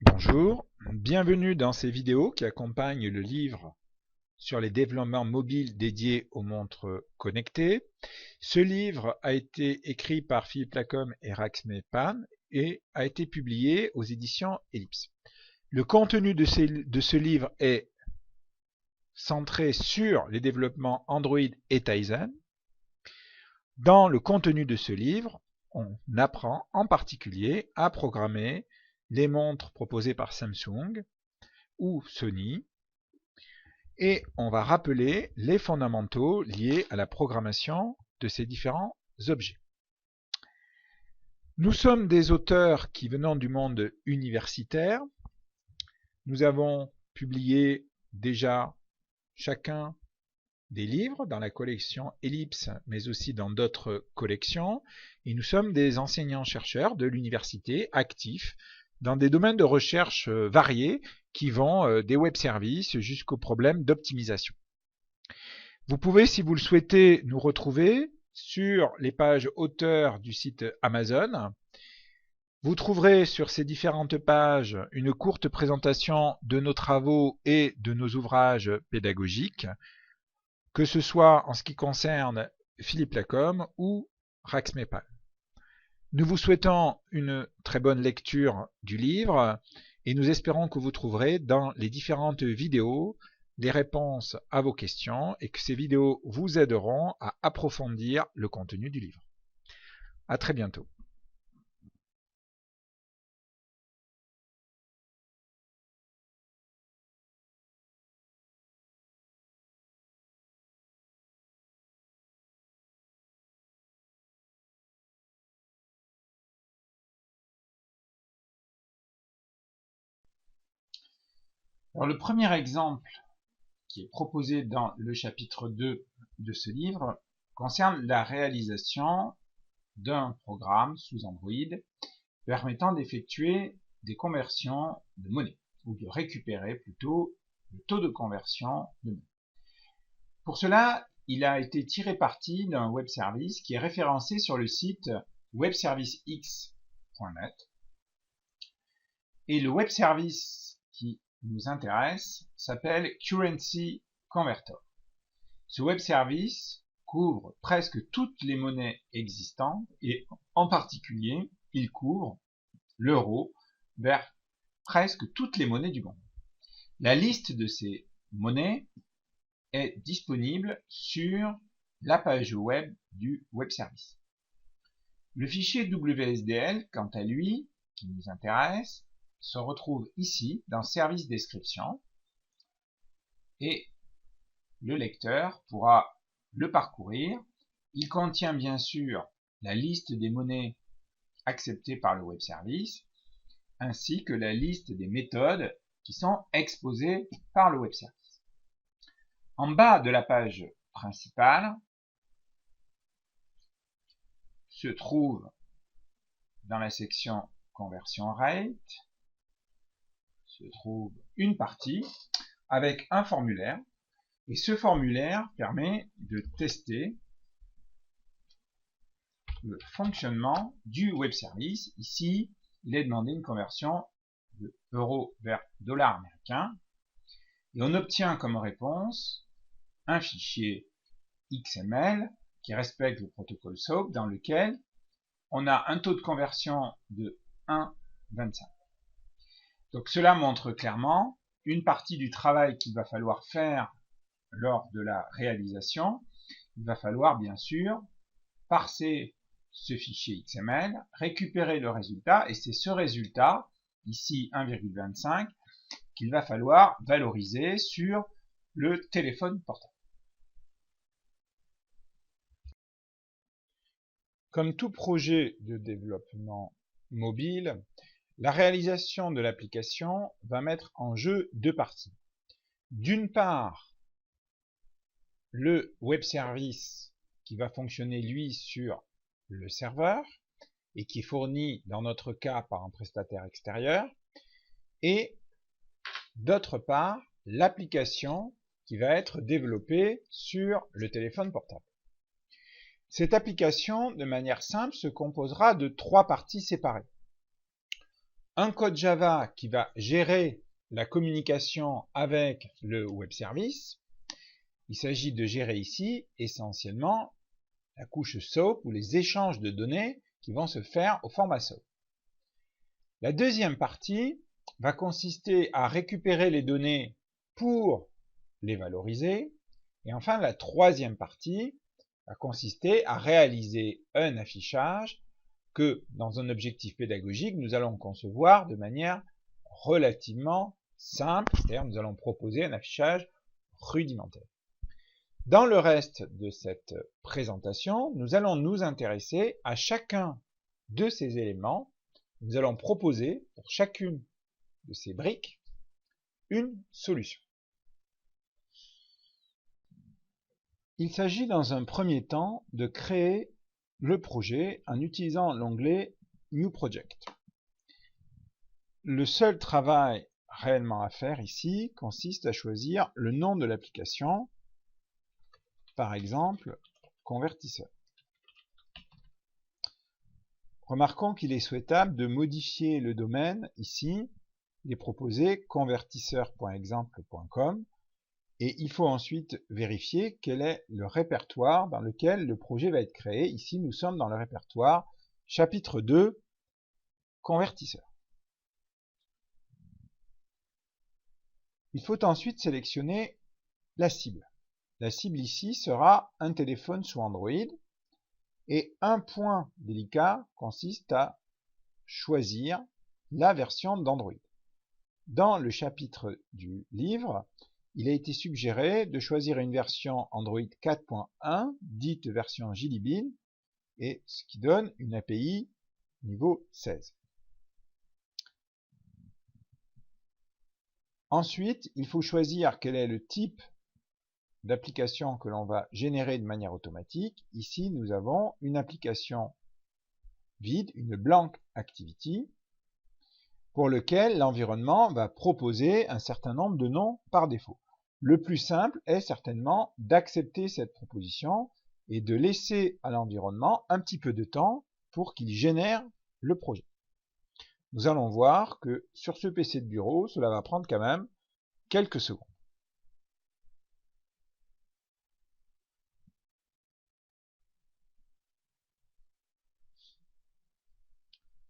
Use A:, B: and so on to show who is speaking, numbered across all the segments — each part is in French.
A: Bonjour, bienvenue dans ces vidéos qui accompagnent le livre sur les développements mobiles dédiés aux montres connectées. Ce livre a été écrit par Philippe Lacombe et Raxme Pan et a été publié aux éditions Ellipse. Le contenu de ce livre est centré sur les développements Android et Tizen. Dans le contenu de ce livre, on apprend en particulier à programmer les montres proposées par Samsung ou Sony, et on va rappeler les fondamentaux liés à la programmation de ces différents objets. Nous sommes des auteurs qui venons du monde universitaire. Nous avons publié déjà chacun des livres dans la collection Ellipse, mais aussi dans d'autres collections, et nous sommes des enseignants-chercheurs de l'université actifs dans des domaines de recherche variés qui vont des web services jusqu'aux problèmes d'optimisation. Vous pouvez, si vous le souhaitez, nous retrouver sur les pages auteurs du site Amazon. Vous trouverez sur ces différentes pages une courte présentation de nos travaux et de nos ouvrages pédagogiques, que ce soit en ce qui concerne Philippe Lacombe ou Raxme Pan. Nous vous souhaitons une très bonne lecture du livre et nous espérons que vous trouverez dans les différentes vidéos les réponses à vos questions et que ces vidéos vous aideront à approfondir le contenu du livre. À très bientôt. Alors, le premier exemple qui est proposé dans le chapitre 2 de ce livre concerne la réalisation d'un programme sous Android permettant d'effectuer des conversions de monnaie, ou de récupérer plutôt le taux de conversion de monnaie. Pour cela, il a été tiré parti d'un web service qui est référencé sur le site webservicex.net. Et le web service qui nous intéresse s'appelle Currency Converter. Ce web service couvre presque toutes les monnaies existantes et en particulier, il couvre l'euro vers presque toutes les monnaies du monde. La liste de ces monnaies est disponible sur la page web du web service. Le fichier WSDL, quant à lui, qui nous intéresse, se retrouve ici dans Service Description et le lecteur pourra le parcourir. Il contient bien sûr la liste des monnaies acceptées par le web service ainsi que la liste des méthodes qui sont exposées par le web service. En bas de la page principale se trouve dans la section Conversion Rate se trouve une partie avec un formulaire et ce formulaire permet de tester le fonctionnement du web service. Ici, il est demandé une conversion de euro vers dollar américain et on obtient comme réponse un fichier XML qui respecte le protocole SOAP dans lequel on a un taux de conversion de 1,25. Donc cela montre clairement une partie du travail qu'il va falloir faire lors de la réalisation. Il va falloir bien sûr parser ce fichier XML, récupérer le résultat, et c'est ce résultat, ici 1,25, qu'il va falloir valoriser sur le téléphone portable. Comme tout projet de développement mobile, la réalisation de l'application va mettre en jeu deux parties. D'une part, le web service qui va fonctionner lui sur le serveur et qui est fourni dans notre cas par un prestataire extérieur, et d'autre part l'application qui va être développée sur le téléphone portable. Cette application, de manière simple, se composera de trois parties séparées. un code Java qui va gérer la communication avec le web service. Il s'agit de gérer ici essentiellement la couche SOAP ou les échanges de données qui vont se faire au format SOAP. La deuxième partie va consister à récupérer les données pour les valoriser. Et enfin, la troisième partie va consister à réaliser un affichage que, dans un objectif pédagogique, nous allons concevoir de manière relativement simple, c'est-à-dire nous allons proposer un affichage rudimentaire. Dans le reste de cette présentation, nous allons nous intéresser à chacun de ces éléments. Nous allons proposer pour chacune de ces briques une solution. Il s'agit dans un premier temps de créer le projet en utilisant l'onglet New Project. Le seul travail réellement à faire ici consiste à choisir le nom de l'application, par exemple convertisseur. Remarquons qu'il est souhaitable de modifier le domaine ici. Il est proposé convertisseur.exemple.com et il faut ensuite vérifier quel est le répertoire dans lequel le projet va être créé. Ici, nous sommes dans le répertoire chapitre 2, convertisseur. Il faut ensuite sélectionner la cible. La cible ici sera un téléphone sous Android et un point délicat consiste à choisir la version d'Android. Dans le chapitre du livre, il a été suggéré de choisir une version Android 4.1, dite version Jelly Bean, et ce qui donne une API niveau 16. Ensuite, il faut choisir quel est le type d'application que l'on va générer de manière automatique. Ici, nous avons une application vide, une blank activity, pour lequel l'environnement va proposer un certain nombre de noms par défaut. Le plus simple est certainement d'accepter cette proposition et de laisser à l'environnement un petit peu de temps pour qu'il génère le projet. Nous allons voir que sur ce PC de bureau, cela va prendre quand même quelques secondes.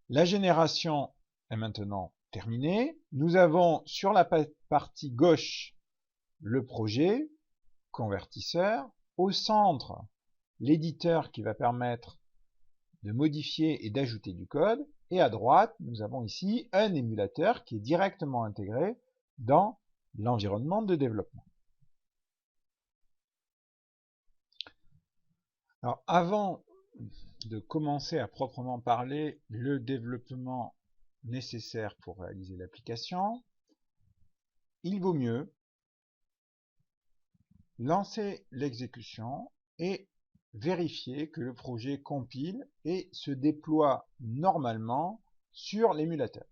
A: La génération est maintenant terminée. Nous avons sur la partie gauche le projet, convertisseur. Au centre, l'éditeur qui va permettre de modifier et d'ajouter du code. Et à droite, nous avons ici un émulateur qui est directement intégré dans l'environnement de développement. Alors, avant de commencer à proprement parler le développement nécessaire pour réaliser l'application, il vaut mieux lancer l'exécution et vérifier que le projet compile et se déploie normalement sur l'émulateur.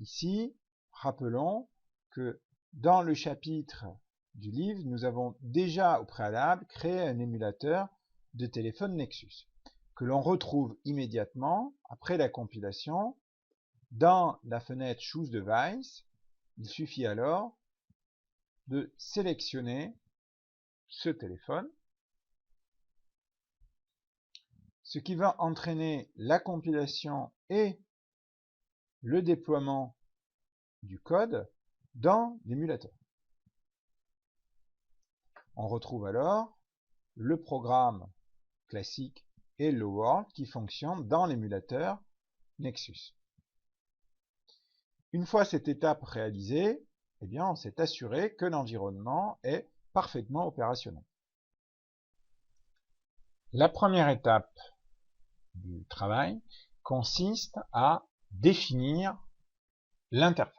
A: Ici, rappelons que dans le chapitre du livre, nous avons déjà au préalable créé un émulateur de téléphone Nexus que l'on retrouve immédiatement après la compilation dans la fenêtre Choose Device. Il suffit alors de sélectionner ce téléphone, ce qui va entraîner la compilation et le déploiement du code dans l'émulateur. On retrouve alors le programme classique Hello World qui fonctionne dans l'émulateur Nexus. Une fois cette étape réalisée, eh bien, on s'est assuré que l'environnement est parfaitement opérationnel. La première étape du travail consiste à définir l'interface.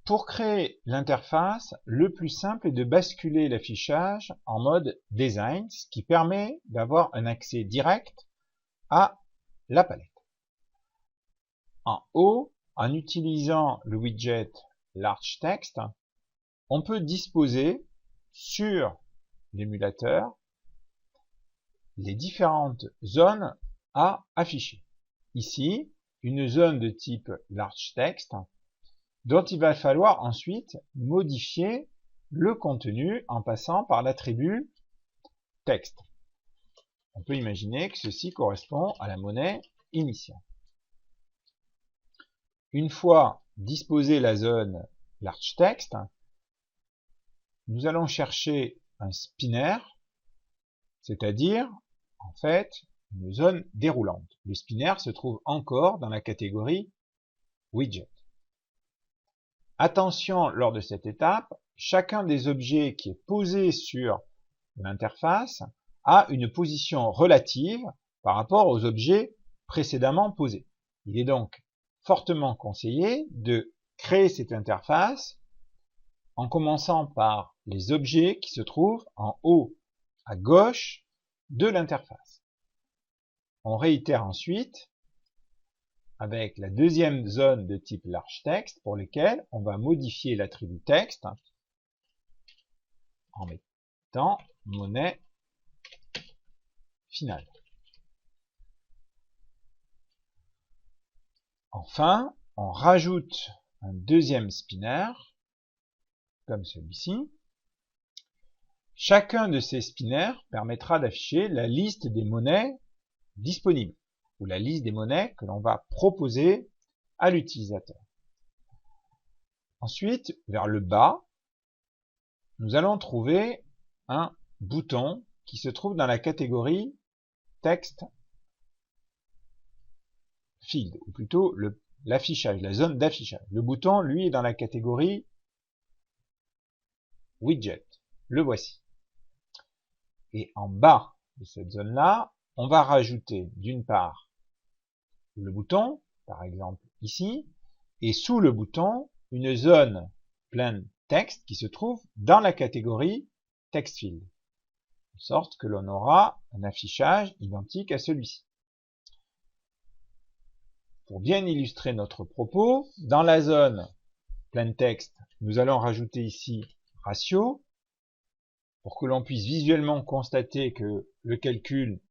A: Pour créer l'interface, le plus simple est de basculer l'affichage en mode design, ce qui permet d'avoir un accès direct à la palette. En haut, en utilisant le widget Large Text, on peut disposer sur l'émulateur les différentes zones à afficher. Ici, une zone de type large text dont il va falloir ensuite modifier le contenu en passant par l'attribut texte. On peut imaginer que ceci correspond à la monnaie initiale. Une fois disposée la zone large text, nous allons chercher un spinner, c'est-à-dire en fait une zone déroulante. Le spinner se trouve encore dans la catégorie widget. Attention, lors de cette étape, chacun des objets qui est posé sur l'interface a une position relative par rapport aux objets précédemment posés. Il est donc fortement conseillé de créer cette interface en commençant par les objets qui se trouvent en haut à gauche de l'interface. On réitère ensuite avec la deuxième zone de type large text pour lesquelles on va modifier l'attribut texte en mettant monnaie finale. Enfin, on rajoute un deuxième spinner comme celui-ci. Chacun de ces spinners permettra d'afficher la liste des monnaies disponibles ou la liste des monnaies que l'on va proposer à l'utilisateur. Ensuite, vers le bas, nous allons trouver un bouton qui se trouve dans la catégorie Text Field, ou plutôt l'affichage, la zone d'affichage. Le bouton, lui, est dans la catégorie Widget. Le voici. Et en bas de cette zone-là, on va rajouter d'une part le bouton, par exemple ici, et sous le bouton, une zone plain text qui se trouve dans la catégorie Text Field, de sorte que l'on aura un affichage identique à celui-ci. Pour bien illustrer notre propos, dans la zone plain text, nous allons rajouter ici ratio, pour que l'on puisse visuellement constater que le calcul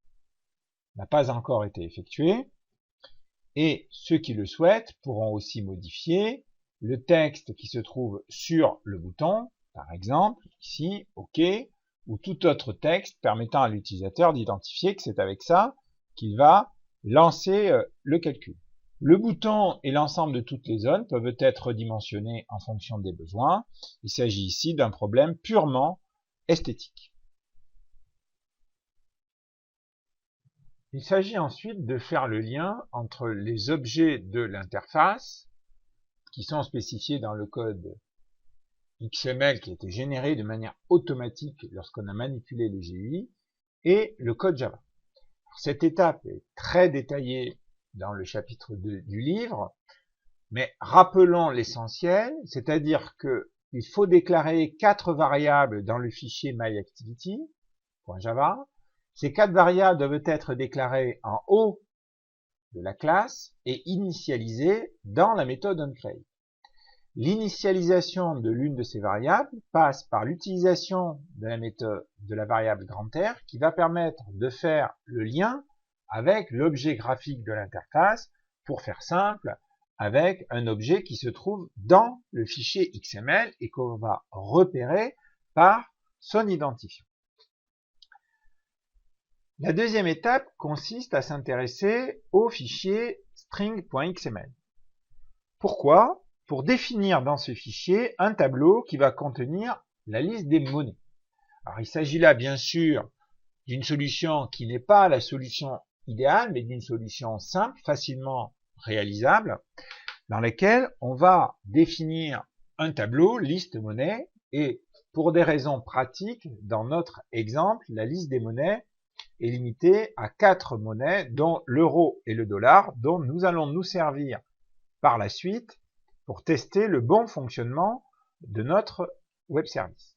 A: n'a pas encore été effectué. Et ceux qui le souhaitent pourront aussi modifier le texte qui se trouve sur le bouton, par exemple ici, OK, ou tout autre texte permettant à l'utilisateur d'identifier que c'est avec ça qu'il va lancer le calcul. Le bouton et l'ensemble de toutes les zones peuvent être redimensionnés en fonction des besoins. Il s'agit ici d'un problème purement esthétique. Il s'agit ensuite de faire le lien entre les objets de l'interface qui sont spécifiés dans le code XML qui a été généré de manière automatique lorsqu'on a manipulé le GUI et le code Java. Cette étape est très détaillée dans le chapitre 2 du livre, mais rappelons l'essentiel, c'est-à-dire qu'il faut déclarer 4 variables dans le fichier myActivity.java. Ces 4 variables doivent être déclarées en haut de la classe et initialisées dans la méthode onCreate. L'initialisation de l'une de ces variables passe par l'utilisation de la méthode de la variable grand R qui va permettre de faire le lien avec l'objet graphique de l'interface, pour faire simple, avec un objet qui se trouve dans le fichier XML et qu'on va repérer par son identifiant. La deuxième étape consiste à s'intéresser au fichier string.xml. Pourquoi? Pour définir dans ce fichier un tableau qui va contenir la liste des monnaies. Alors il s'agit là bien sûr d'une solution qui n'est pas la solution idéale, mais d'une solution simple, facilement réalisable, dans laquelle on va définir un tableau, liste monnaie, et pour des raisons pratiques, dans notre exemple, la liste des monnaies est limitée à 4 monnaies, dont l'euro et le dollar, dont nous allons nous servir par la suite pour tester le bon fonctionnement de notre web service.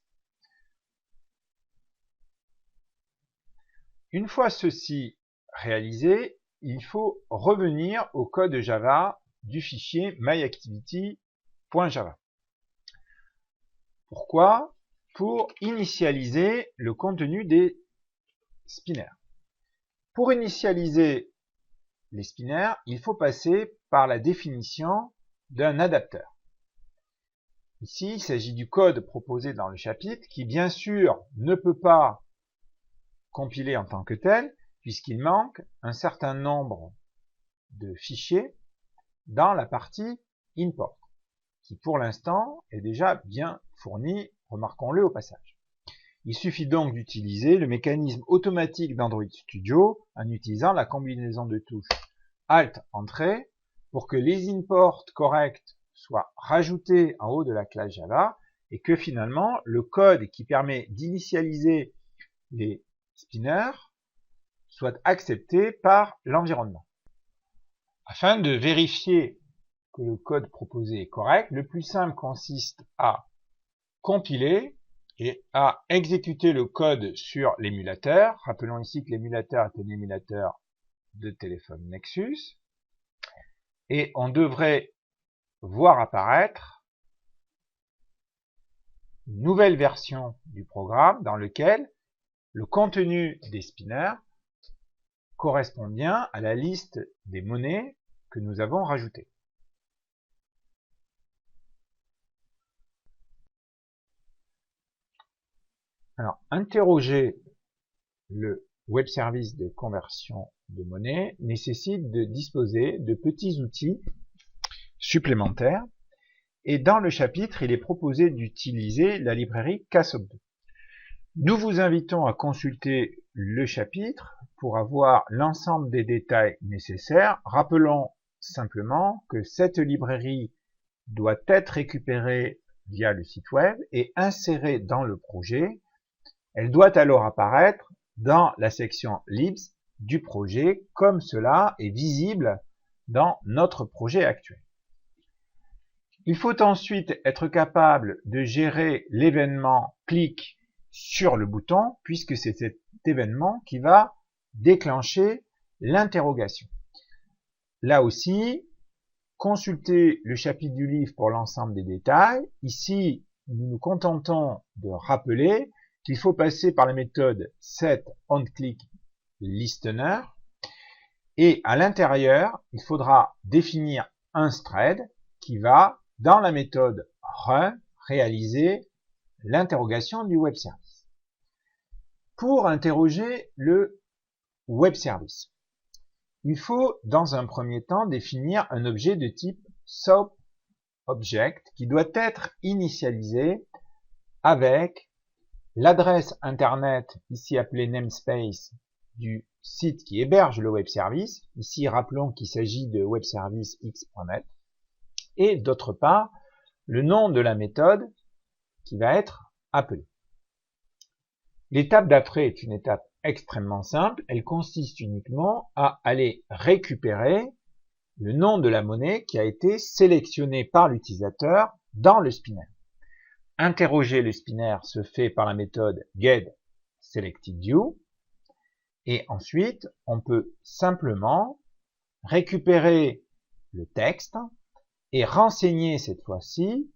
A: Une fois ceci réalisé, il faut revenir au code Java du fichier myActivity.java. Pourquoi? Pour initialiser le contenu des spinners. Pour initialiser les spinners, il faut passer par la définition d'un adapteur. Ici, il s'agit du code proposé dans le chapitre qui, bien sûr, ne peut pas compiler en tant que tel, puisqu'il manque un certain nombre de fichiers dans la partie import, qui pour l'instant est déjà bien fourni, remarquons-le au passage. Il suffit donc d'utiliser le mécanisme automatique d'Android Studio en utilisant la combinaison de touches Alt-Entrée pour que les imports corrects soient rajoutés en haut de la classe Java et que finalement le code qui permet d'initialiser les spinners soit accepté par l'environnement. Afin de vérifier que le code proposé est correct, le plus simple consiste à compiler et à exécuter le code sur l'émulateur. Rappelons ici que l'émulateur est un émulateur de téléphone Nexus. Et on devrait voir apparaître une nouvelle version du programme dans lequel le contenu des spinners correspond bien à la liste des monnaies que nous avons rajoutées. Alors, interroger le web service de conversion de monnaie nécessite de disposer de petits outils supplémentaires et dans le chapitre, il est proposé d'utiliser la librairie KSOP2. Nous vous invitons à consulter le chapitre pour avoir l'ensemble des détails nécessaires. Rappelons simplement que cette librairie doit être récupérée via le site web et insérée dans le projet. Elle doit alors apparaître dans la section libs du projet, comme cela est visible dans notre projet actuel. Il faut ensuite être capable de gérer l'événement clic sur le bouton, puisque c'est cet événement qui va déclencher l'interrogation. Là aussi, consultez le chapitre du livre pour l'ensemble des détails. Ici, nous nous contentons de rappeler qu'il faut passer par la méthode setOnClickListener et à l'intérieur, il faudra définir un thread qui va, dans la méthode run, réaliser l'interrogation du web service. Pour interroger le web service, il faut dans un premier temps définir un objet de type SOAP-Object qui doit être initialisé avec l'adresse internet, ici appelée namespace, du site qui héberge le web service. Ici, rappelons qu'il s'agit de webservicex.net. Et d'autre part, le nom de la méthode qui va être appelée. L'étape d'après est une étape extrêmement simple. Elle consiste uniquement à aller récupérer le nom de la monnaie qui a été sélectionné par l'utilisateur dans le spinner. Interroger le spinner se fait par la méthode getSelectedView et ensuite on peut simplement récupérer le texte et renseigner cette fois-ci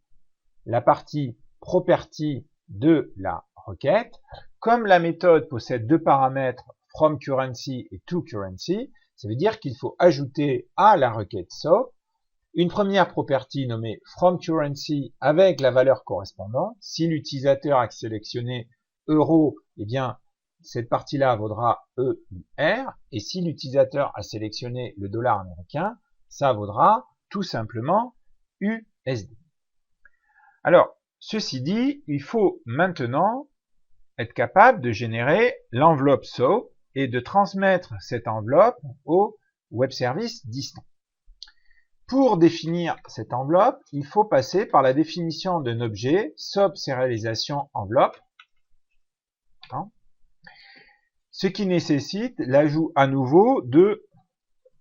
A: la partie property de la requête. Comme la méthode possède deux paramètres FromCurrency et ToCurrency, ça veut dire qu'il faut ajouter à la requête SOAP une première property nommée FromCurrency avec la valeur correspondante. Si l'utilisateur a sélectionné euro, eh bien cette partie-là vaudra EUR, et si l'utilisateur a sélectionné le dollar américain, ça vaudra tout simplement USD. Alors, ceci dit, il faut maintenant être capable de générer l'enveloppe SOAP et de transmettre cette enveloppe au web service distant. Pour définir cette enveloppe, il faut passer par la définition d'un objet SOAP serialisation enveloppe, ce qui nécessite l'ajout à nouveau de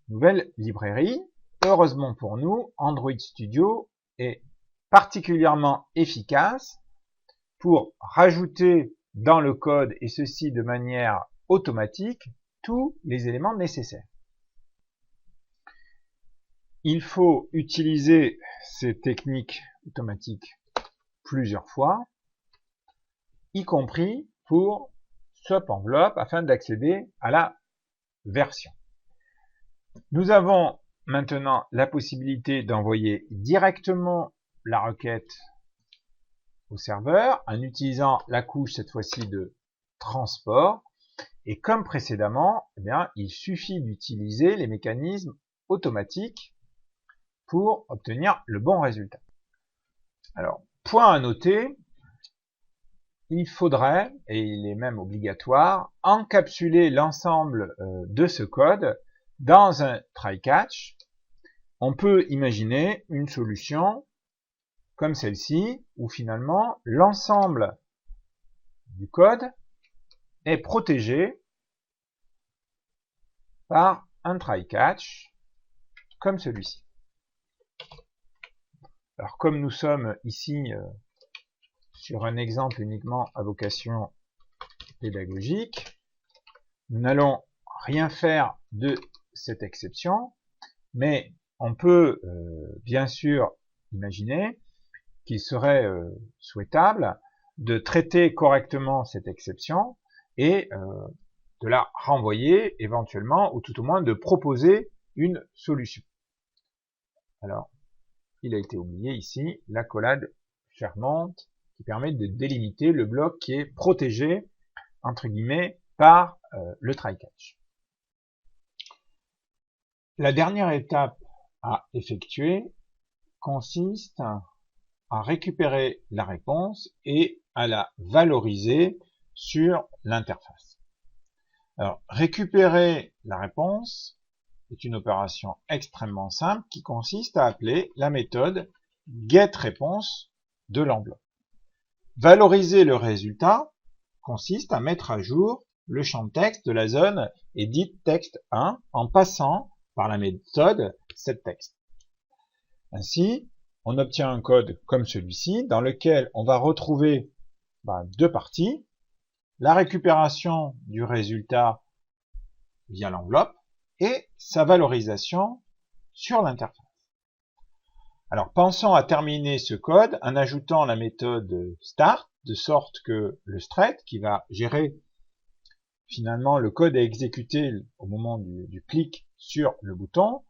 A: nouvelles librairies. Heureusement pour nous, Android Studio est particulièrement efficace pour rajouter dans le code, et ceci de manière automatique, tous les éléments nécessaires. Il faut utiliser ces techniques automatiques plusieurs fois, y compris pour SOAP enveloppe afin d'accéder à la version. Nous avons maintenant la possibilité d'envoyer directement la requête au serveur en utilisant la couche cette fois-ci de transport. Et comme précédemment, eh bien, il suffit d'utiliser les mécanismes automatiques pour obtenir le bon résultat. Alors, point à noter, il faudrait, et il est même obligatoire, encapsuler l'ensemble de ce code dans un try-catch. On peut imaginer une solution comme celle-ci, où finalement l'ensemble du code est protégé par un try-catch comme celui-ci. Alors comme nous sommes ici sur un exemple uniquement à vocation pédagogique, nous n'allons rien faire de cette exception, mais on peut bien sûr imaginer qu'il serait souhaitable de traiter correctement cette exception et de la renvoyer éventuellement, ou tout au moins de proposer une solution. Alors, il a été oublié ici l'accolade fermante qui permet de délimiter le bloc qui est protégé, entre guillemets, par le try-catch. La dernière étape à effectuer consiste à récupérer la réponse et à la valoriser sur l'interface. Alors, récupérer la réponse est une opération extrêmement simple qui consiste à appeler la méthode getResponse de l'enveloppe. Valoriser le résultat consiste à mettre à jour le champ de texte de la zone editText1 en passant par la méthode setText. Ainsi, on obtient un code comme celui-ci dans lequel on va retrouver deux parties, la récupération du résultat via l'enveloppe et sa valorisation sur l'interface. Alors pensons à terminer ce code en ajoutant la méthode start, de sorte que le thread qui va gérer finalement le code à exécuter au moment du clic sur le bouton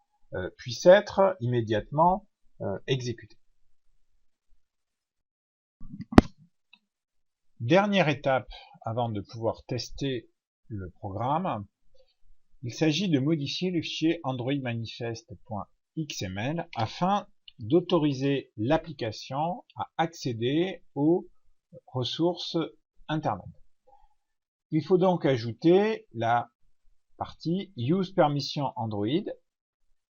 A: puisse être immédiatement exécuté. Dernière étape avant de pouvoir tester le programme, il s'agit de modifier le fichier android-manifest.xml afin d'autoriser l'application à accéder aux ressources Internet. Il faut donc ajouter la partie Use Permission Android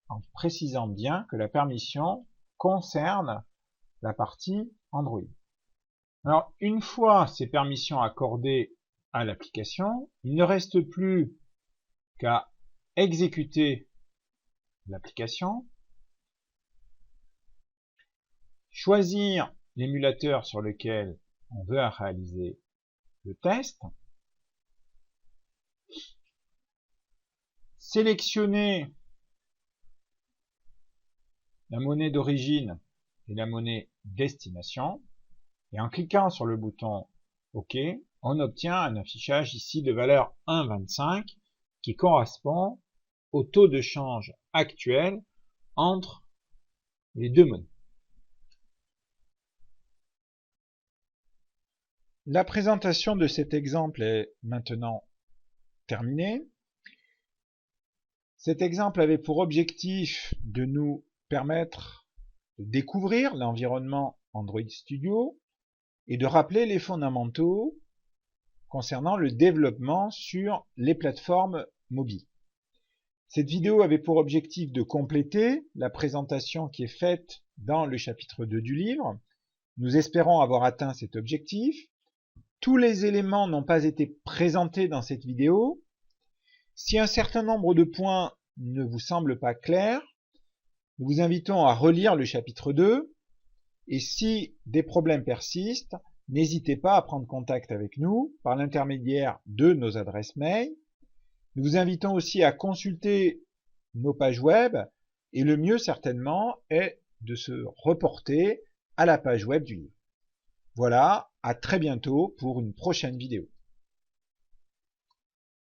A: en précisant bien que la permission concerne la partie Android. Alors, une fois ces permissions accordées à l'application, il ne reste plus qu'à exécuter l'application, choisir l'émulateur sur lequel on veut réaliser le test, sélectionner la monnaie d'origine et la monnaie destination, et en cliquant sur le bouton OK, on obtient un affichage ici de valeur 1,25 qui correspond au taux de change actuel entre les deux monnaies. La présentation de cet exemple est maintenant terminée. Cet exemple avait pour objectif de nous permettre de découvrir l'environnement Android Studio et de rappeler les fondamentaux concernant le développement sur les plateformes mobiles. Cette vidéo avait pour objectif de compléter la présentation qui est faite dans le chapitre 2 du livre. Nous espérons avoir atteint cet objectif. Tous les éléments n'ont pas été présentés dans cette vidéo. Si un certain nombre de points ne vous semblent pas clairs, nous vous invitons à relire le chapitre 2. Et si des problèmes persistent, n'hésitez pas à prendre contact avec nous par l'intermédiaire de nos adresses mail. Nous vous invitons aussi à consulter nos pages web et le mieux certainement est de se reporter à la page web du livre. Voilà, à très bientôt pour une prochaine vidéo.